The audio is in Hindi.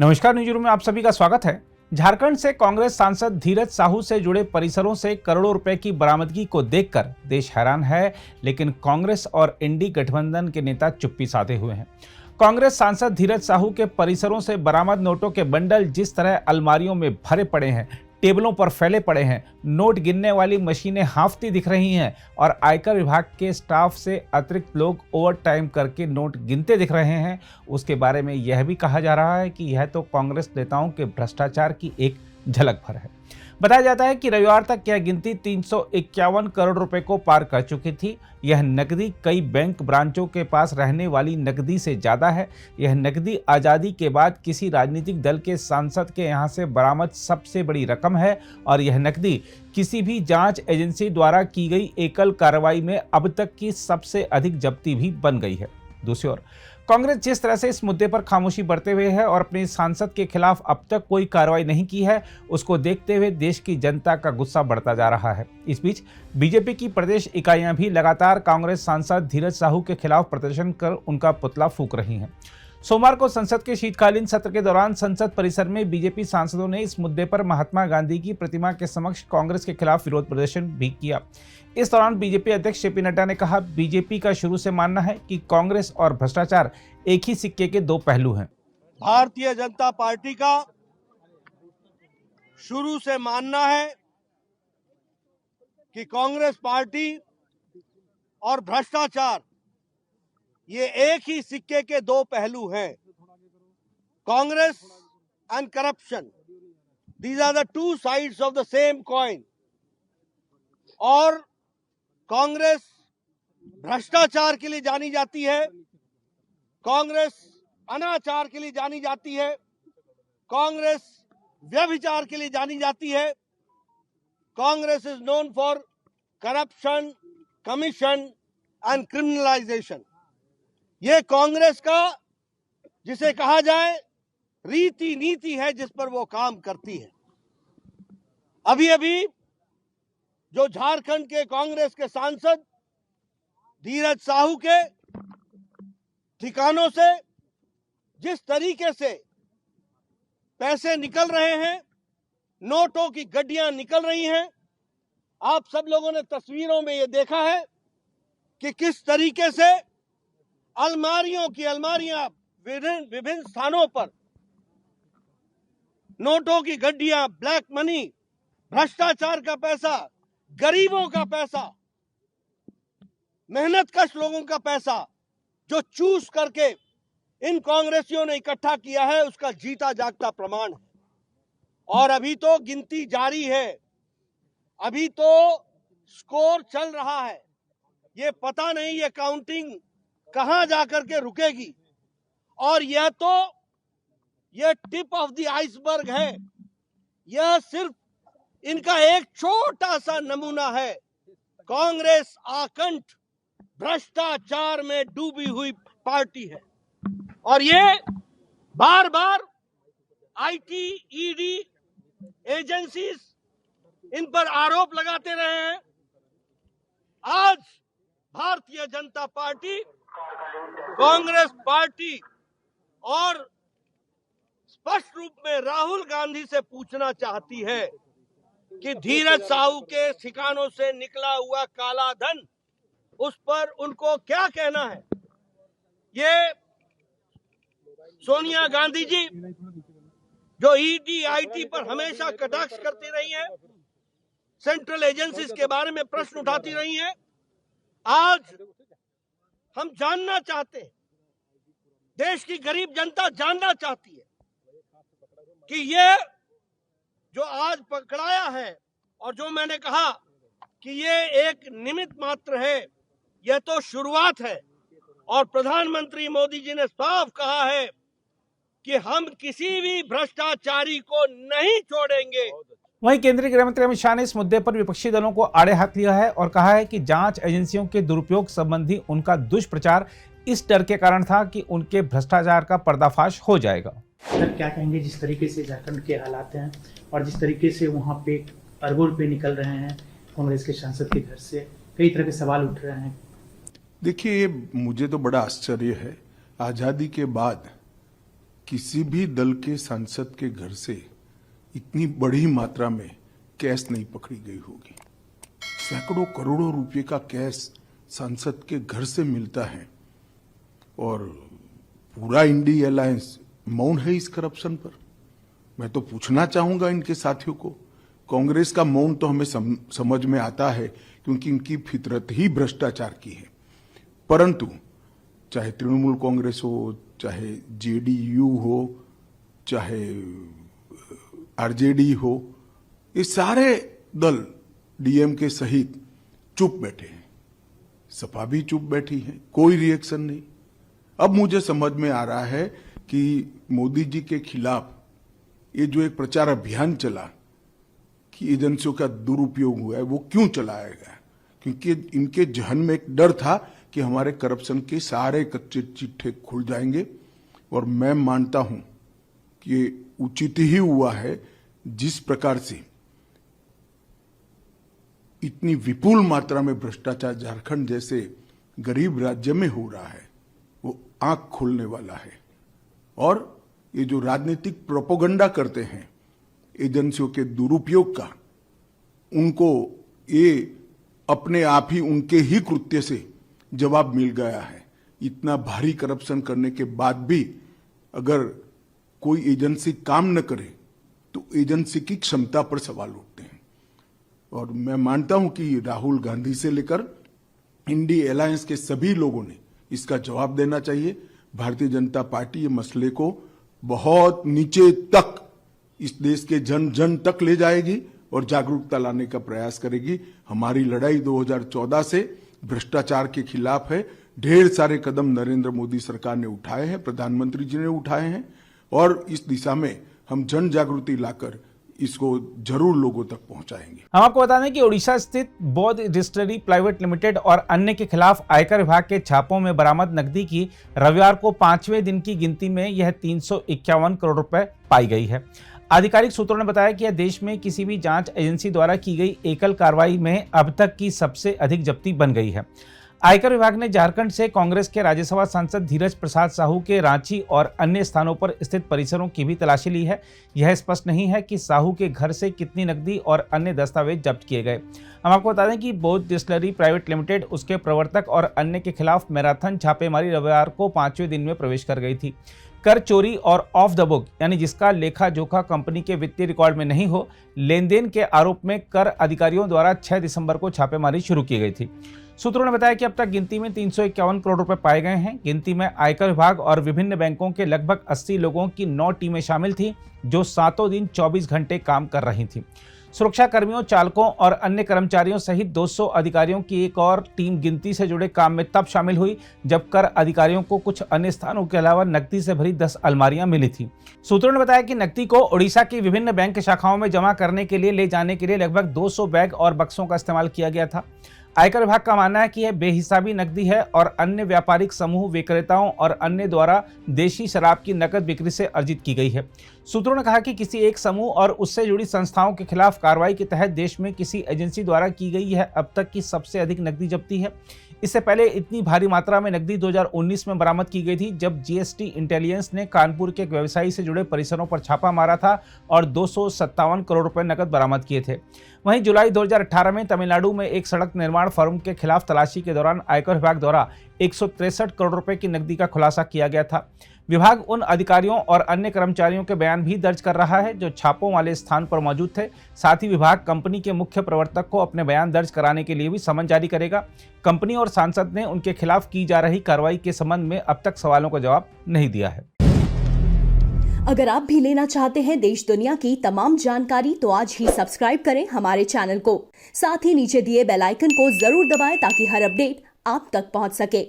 नमस्कार, न्यूज़ में आप सभी का स्वागत है। झारखंड से कांग्रेस सांसद धीरज साहू से जुड़े परिसरों से करोड़ों रुपए की बरामदगी को देखकर देश हैरान है, लेकिन कांग्रेस और इंडी गठबंधन के नेता चुप्पी साधे हुए हैं। कांग्रेस सांसद धीरज साहू के परिसरों से बरामद नोटों के बंडल जिस तरह अलमारियों में भरे पड़े हैं, टेबलों पर फैले पड़े हैं, नोट गिनने वाली मशीनें हांफती दिख रही हैं और आयकर विभाग के स्टाफ से अतिरिक्त लोग ओवर टाइम करके नोट गिनते दिख रहे हैं, उसके बारे में यह भी कहा जा रहा है कि यह तो कांग्रेस नेताओं के भ्रष्टाचार की एक झलक भर है। बताया जाता है कि रविवार तक यह गिनती 351 करोड़ रुपए को पार कर चुकी थी। यह नकदी कई बैंक ब्रांचों के पास रहने वाली नकदी से ज़्यादा है। यह नकदी आज़ादी के बाद किसी राजनीतिक दल के सांसद के यहाँ से बरामद सबसे बड़ी रकम है और यह नकदी किसी भी जांच एजेंसी द्वारा की गई एकल कार्रवाई में अब तक की सबसे अधिक जब्ती भी बन गई है। दूसरी ओर कांग्रेस जिस तरह से इस मुद्दे पर खामोशी बरते हुए है और अपने सांसद के खिलाफ अब तक कोई कार्रवाई नहीं की है, उसको देखते हुए देश की जनता का गुस्सा बढ़ता जा रहा है। इस बीच बीजेपी की प्रदेश इकाइयां भी लगातार कांग्रेस सांसद धीरज साहू के खिलाफ प्रदर्शन कर उनका पुतला फूंक रही हैं। सोमवार को संसद के शीतकालीन सत्र के दौरान संसद परिसर में बीजेपी सांसदों ने इस मुद्दे पर महात्मा गांधी की प्रतिमा के समक्ष कांग्रेस के खिलाफ विरोध प्रदर्शन भी किया। इस दौरान बीजेपी अध्यक्ष जेपी नड्डा ने कहा, बीजेपी का शुरू से मानना है कि कांग्रेस और भ्रष्टाचार एक ही सिक्के के दो पहलू हैं। भारतीय जनता पार्टी का शुरू से मानना है कि कांग्रेस पार्टी और भ्रष्टाचार ये एक ही सिक्के के दो पहलू हैं। Congress and corruption, these are the two sides of the same coin. और कांग्रेस भ्रष्टाचार के लिए जानी जाती है, कांग्रेस अनाचार के लिए जानी जाती है, कांग्रेस व्यभिचार के लिए जानी जाती है। Congress is known for corruption, commission and criminalisation. ये कांग्रेस का जिसे कहा जाए रीति नीति है जिस पर वो काम करती है। अभी अभी जो झारखंड के कांग्रेस के सांसद धीरज साहू के ठिकानों से जिस तरीके से पैसे निकल रहे हैं, नोटों की गड्डियां निकल रही हैं, आप सब लोगों ने तस्वीरों में ये देखा है कि किस तरीके से अलमारियों की अलमारियां विभिन्न स्थानों पर नोटों की गड्डियां, ब्लैक मनी, भ्रष्टाचार का पैसा, गरीबों का पैसा, मेहनतकश लोगों का पैसा जो चूस करके इन कांग्रेसियों ने इकट्ठा किया है, उसका जीता जागता प्रमाण है। और अभी तो गिनती जारी है, अभी तो स्कोर चल रहा है। ये पता नहीं ये काउंटिंग कहां जाकर के रुकेगी। और यह तो ये टिप ऑफ द आइसबर्ग है, यह सिर्फ इनका एक छोटा सा नमूना है। कांग्रेस आकंठ भ्रष्टाचार में डूबी हुई पार्टी है और ये बार बार आईटी, ईडी एजेंसीज इन पर आरोप लगाते रहे हैं। आज भारतीय जनता पार्टी, कांग्रेस पार्टी और स्पष्ट रूप में राहुल गांधी से पूछना चाहती है कि धीरज साहू के ठिकानों से निकला हुआ काला धन, उस पर उनको क्या कहना है। ये सोनिया गांधी जी जो ईडी, आईटी पर हमेशा कटाक्ष करती रही हैं, सेंट्रल एजेंसीज के बारे में प्रश्न उठाती रही हैं, आज हम जानना चाहते हैं, देश की गरीब जनता जानना चाहती है कि ये जो आज पकड़ाया है और जो मैंने कहा कि ये एक निमित्त मात्र है, यह तो शुरुआत है। और प्रधानमंत्री मोदी जी ने साफ कहा है कि हम किसी भी भ्रष्टाचारी को नहीं छोड़ेंगे। वहीं केंद्रीय गृह मंत्री अमित शाह ने इस मुद्दे पर विपक्षी दलों को आड़े हाथ लिया है और कहा है कि जांच एजेंसियों के दुरुपयोग संबंधी उनका दुष्प्रचार इस डर के कारण था कि उनके भ्रष्टाचार का पर्दाफाश हो जाएगा। सर, क्या कहेंगे जिस तरीके से झारखंड के हालात हैं और जिस तरीके से वहाँ पे अरबों रुपये निकल रहे हैं कांग्रेस के सांसद के घर से, कई तरह के सवाल उठ रहे हैं। देखिए, मुझे तो बड़ा आश्चर्य है, आज़ादी के बाद किसी भी दल के सांसद के घर से इतनी बड़ी मात्रा में कैश नहीं पकड़ी गई होगी। सैकड़ों करोड़ों रुपए का कैश सांसद के घर से मिलता है और पूरा इंडी अलायंस मौन है इस करप्शन पर। मैं तो पूछना चाहूंगा इनके साथियों को, कांग्रेस का मौन तो हमें समझ में आता है क्योंकि इनकी फितरत ही भ्रष्टाचार की है, परंतु चाहे तृणमूल कांग्रेस हो, चाहे जेडीयू हो, चाहे आरजेडी हो, ये सारे दल डीएमके सहित चुप बैठे हैं। सपा भी चुप बैठी है, कोई रिएक्शन नहीं। अब मुझे समझ में आ रहा है कि मोदी जी के खिलाफ ये जो एक प्रचार अभियान चला कि एजेंसियों का दुरुपयोग हुआ है, वो क्यों चलाया गया? क्योंकि इनके जहन में एक डर था कि हमारे करप्शन के सारे कच्चे चिट्ठे खुल जाएंगे। और मैं मानता हूं कि ये उचित ही हुआ है। जिस प्रकार से इतनी विपुल मात्रा में भ्रष्टाचार झारखंड जैसे गरीब राज्य में हो रहा है, वो आंख खोलने वाला है। और ये जो राजनीतिक प्रोपेगेंडा करते हैं एजेंसियों के दुरुपयोग का, उनको ये अपने आप ही उनके ही कृत्य से जवाब मिल गया है। इतना भारी करप्शन करने के बाद भी अगर कोई एजेंसी काम न करे तो एजेंसी की क्षमता पर सवाल उठते हैं। और मैं मानता हूं कि राहुल गांधी से लेकर इंडी अलायंस के सभी लोगों ने इसका जवाब देना चाहिए। भारतीय जनता पार्टी ये मसले को बहुत नीचे तक, इस देश के जन जन तक ले जाएगी और जागरूकता लाने का प्रयास करेगी। हमारी लड़ाई 2014 से भ्रष्टाचार के खिलाफ है। ढेर सारे कदम नरेंद्र मोदी सरकार ने उठाए हैं, प्रधानमंत्री जी ने उठाए हैं, और इस दिशा में हम जन जागृति लाकर इसको जरूर लोगों तक पहुंचाएंगे। हम आपको बता दें कि ओडिशा स्थित बौद्ध डिस्टिलरी प्राइवेट लिमिटेड और अन्य के खिलाफ आयकर विभाग के छापों में बरामद नकदी की रविवार को 5वें दिन की गिनती में यह 351 करोड़ रुपए पाई गई है। आधिकारिक सूत्रों ने बताया कि यह देश में किसी भी जांच एजेंसी द्वारा की गई एकल कार्रवाई में अब तक की सबसे अधिक जब्ती बन गई है। आयकर विभाग ने झारखंड से कांग्रेस के राज्यसभा सांसद धीरज प्रसाद साहू के रांची और अन्य स्थानों पर स्थित परिसरों की भी तलाशी ली है। यह स्पष्ट नहीं है कि साहू के घर से कितनी नकदी और अन्य दस्तावेज जब्त किए गए। हम आपको बता दें कि बौद्ध डिस्टिलरी प्राइवेट लिमिटेड, उसके प्रवर्तक और अन्य के खिलाफ मैराथन छापेमारी रविवार को 5वें दिन में प्रवेश कर गई थी। कर चोरी और ऑफ द बुक, यानी जिसका लेखा जोखा कंपनी के वित्तीय रिकॉर्ड में नहीं हो, लेन देन के आरोप में कर अधिकारियों द्वारा 6 दिसंबर को छापेमारी शुरू की गई थी। सूत्रों ने बताया कि अब तक गिनती में 351 करोड़ रुपए पाए गए हैं। गिनती में आयकर विभाग और विभिन्न बैंकों के लगभग 80 लोगों की 9 टीमें शामिल थी, जो सातों दिन 24 घंटे काम कर रही थी। सुरक्षा कर्मियों, चालकों और अन्य कर्मचारियों सहित 200 अधिकारियों की एक और टीम गिनती से जुड़े काम में तब शामिल हुई जब कर अधिकारियों को कुछ अन्य स्थानों के अलावा नकदी से भरी 10 अलमारियां मिली थी। सूत्रों ने बताया कि नकदी को ओडिशा की विभिन्न बैंक शाखाओं में जमा करने के लिए ले जाने के लिए लगभग 200 बैग और बक्सों का इस्तेमाल किया गया था। आयकर विभाग का मानना है कि यह बेहिसाबी नकदी है और अन्य व्यापारिक समूह, विक्रेताओं और अन्य द्वारा देशी शराब की नकद बिक्री से अर्जित की गई है। सूत्रों ने कहा कि किसी एक समूह और उससे जुड़ी संस्थाओं के खिलाफ कार्रवाई के तहत देश में किसी एजेंसी द्वारा की गई यह अब तक की सबसे अधिक नकदी जब्ती है। इससे पहले इतनी भारी मात्रा में नकदी 2019 में बरामद की गई थी, जब जीएसटी इंटेलिजेंस ने कानपुर के एक व्यवसायी से जुड़े परिसरों पर छापा मारा था और 257 करोड़ रुपए नकद बरामद किए थे। वहीं जुलाई 2018 में तमिलनाडु में एक सड़क निर्माण फर्म के खिलाफ तलाशी के दौरान आयकर विभाग द्वारा 163 करोड़ रुपए की नकदी का खुलासा किया गया था। विभाग उन अधिकारियों और अन्य कर्मचारियों के बयान भी दर्ज कर रहा है जो छापों वाले स्थान पर मौजूद थे। साथ ही विभाग कंपनी के मुख्य प्रवर्तक को अपने बयान दर्ज कराने के लिए भी समन जारी करेगा। कंपनी और सांसद ने उनके खिलाफ की जा रही कार्रवाई के संबंध में अब तक सवालों का जवाब नहीं दिया है। अगर आप भी लेना चाहते हैं देश दुनिया की तमाम जानकारी तो आज ही सब्सक्राइब करें हमारे चैनल को। साथ ही नीचे दिए बेल आइकन को जरूर दबाएं ताकि हर अपडेट आप तक पहुंच सके।